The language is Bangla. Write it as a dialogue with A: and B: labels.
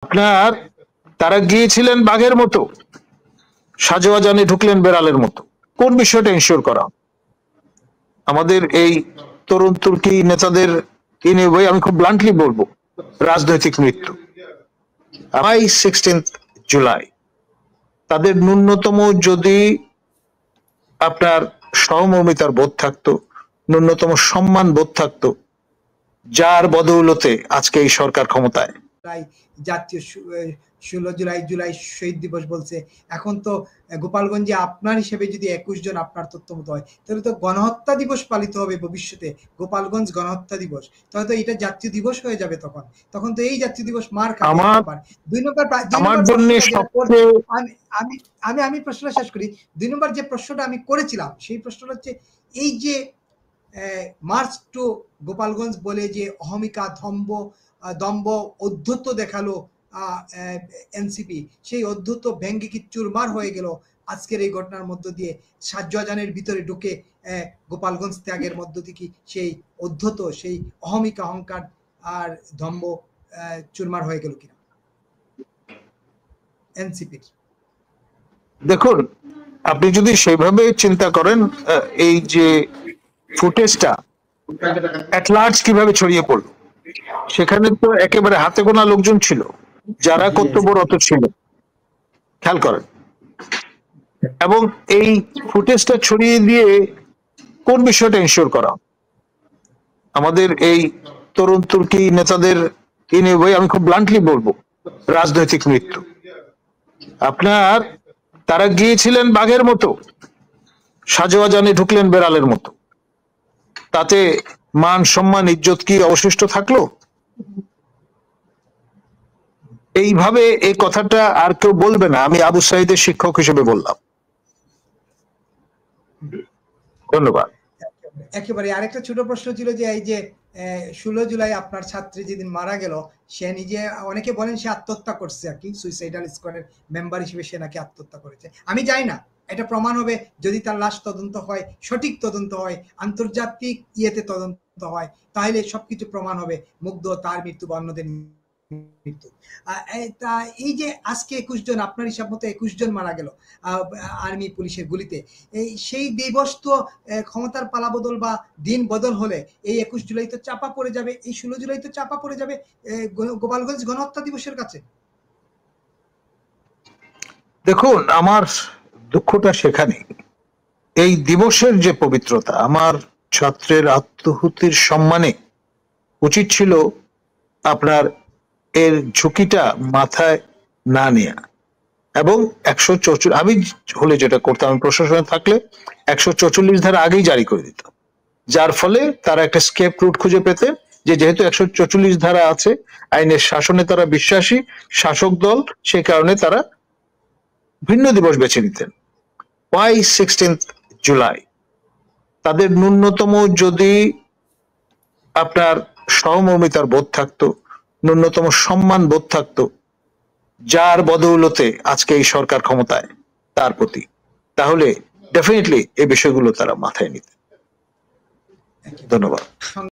A: আপনার তারা গিয়েছিলেন বাঘের মতো, সাজোয়া জানে ঢুকলেন বেড়ালের মতো। কোন বিষয়টা এনশিওর করা আমাদের এই তরুণ তুর্কি নেতাদের আমি খুব ব্লান্টলি বলবো, রাজনৈতিক মৃত্যু। 16 জুলাই তাদের ন্যূনতম যদি আপনার সহমর্মিতার বোধ থাকতো, ন্যূনতম সম্মান বোধ থাকতো, যার বদৌলতে আজকে এই সরকার ক্ষমতায়।
B: জাতীয় 16 জুলাই শহীদ দিবস বলছে। এখন তো গোপালগঞ্জে আপনার হিসেবে যদি 21 জন আপনার তথ্য মতো হয়, তাহলে তো গণহত্যা দিবস পালিত হবে ভবিষ্যতে, গোপালগঞ্জ গণহত্যা দিবস। তাহলে তো এটা জাতীয় দিবস হয়ে যাবে তখন তো এই জাতীয় দিবস মার খাবে। দুই নম্বর আমি প্রশ্নটা শেষ করি। 2 নম্বর যে প্রশ্নটা আমি করেছিলাম, সেই প্রশ্নটা হচ্ছে এই যে মার্চ টু গোপালগঞ্জ বলে যে অহমিকা, দম্ভ, অধ্যত্ব দেখালো এনসিপি, সেই অধ্যত্ব ভেঙ্গে কি চুরমার হয়ে গেল আজকের এই ঘটনার মধ্য দিয়ে। সাজ্জানের ভিতরে ঢুকে গোপালগঞ্জ ত্যাগের মধ্য থেকে সেই অধ্যত্ব, সেই অহমিকা, অহংকার আর দম্ভ চুরমার হয়ে গেল কিনা এনসিপির?
A: দেখুন, আপনি যদি সেইভাবে চিন্তা করেন, এই যে ফুটেজটা এট লার্জ কিভাবে ছড়িয়ে পড়ল, সেখানে তো একেবারে হাতে গোনা লোকজন ছিল যারা কর্তব্যরত ছিল, খেয়াল করেন। এবং এই ফুটেজটা ছড়িয়ে দিয়ে কোন বিষয়টা এনশিওর করা আমাদের এই তরুণ তুর্কি নেতাদের আমি খুব ব্লান্টলি বলবো, রাজনৈতিক মৃত্যু। আপনার তারা গিয়েছিলেন বাঘের মতো, সাজোয়া জানে ঢুকলেন বেড়ালের মতো। তাতে মান, সম্মান, ইজ্জত কি অবশিষ্ট থাকলো? এইভাবে এই কথাটা আর কেউ বলবে না, আমি আবু সাইদের শিক্ষক হিসেবে বললাম। ধন্যবাদ।
B: একেবারে আরেকটা ছোট প্রশ্ন ছিল যে এই যে 16 জুলাই আপনার ছাত্রী যেদিন মারা গেল, সে নিজে, অনেকে বলেন সে আত্মহত্যা করছে আর কি, সুইসাইডাল স্কোয়াডের মেম্বার হিসেবে সে নাকি আত্মহত্যা করেছে। আমি জানি না, এটা প্রমাণ হবে যদি তার লাশ তদন্ত হয়, সঠিক তদন্ত হয়, আন্তর্জাতিক ইয়েতে তদন্ত হয়, তাহলে সবকিছু প্রমাণ হবে, মুগ্ধ, তার মৃত্যু বা অন্যদের মৃত্যু। তা এই যে আজকে 21 জন, আপনার হিসাব মতো 21 জন মারা গেল আর্মি পুলিশের গুলিতে, সেই দিবস তো ক্ষমতার পালাবদল বা দিন বদল হলে এই 21 জুলাই তো চাপা পড়ে যাবে, এই 16 জুলাই তো চাপা পড়ে যাবে গোপালগঞ্জ গণহত্যা দিবসের কাছে।
A: দেখুন, আমার দুঃখটা সেখানে, এই দিবসের যে পবিত্রতা, আমার ছাত্রের আত্মহুতির সম্মানে উচিত ছিল আপনার এর ঝুঁকিটা মাথায় না নেয়া। এবং 144, আমি হলে যেটা করতাম, আমি প্রশাসনে থাকলে 144 ধারা আগেই জারি করে দিতাম, যার ফলে তারা একটা স্কেপ রুট খুঁজে পেতে, যে যেহেতু 144 ধারা আছে, আইনের শাসনে তারা বিশ্বাসী, শাসক দল, সে কারণে তারা ভিন্ন দিবস বেছে নিতেন। ওয়াই 16 জুলাই তাদের ন্যূনতম যদি আপনার সহমর্মিতার বোধ থাকতো, ন্যূনতম সম্মান বোধ থাকতো, যার বদৌলতে আজকে এই সরকার ক্ষমতায়, তার প্রতি, তাহলে ডেফিনেটলি এই বিষয়গুলো তারা মাথায় নিতেন। ধন্যবাদ।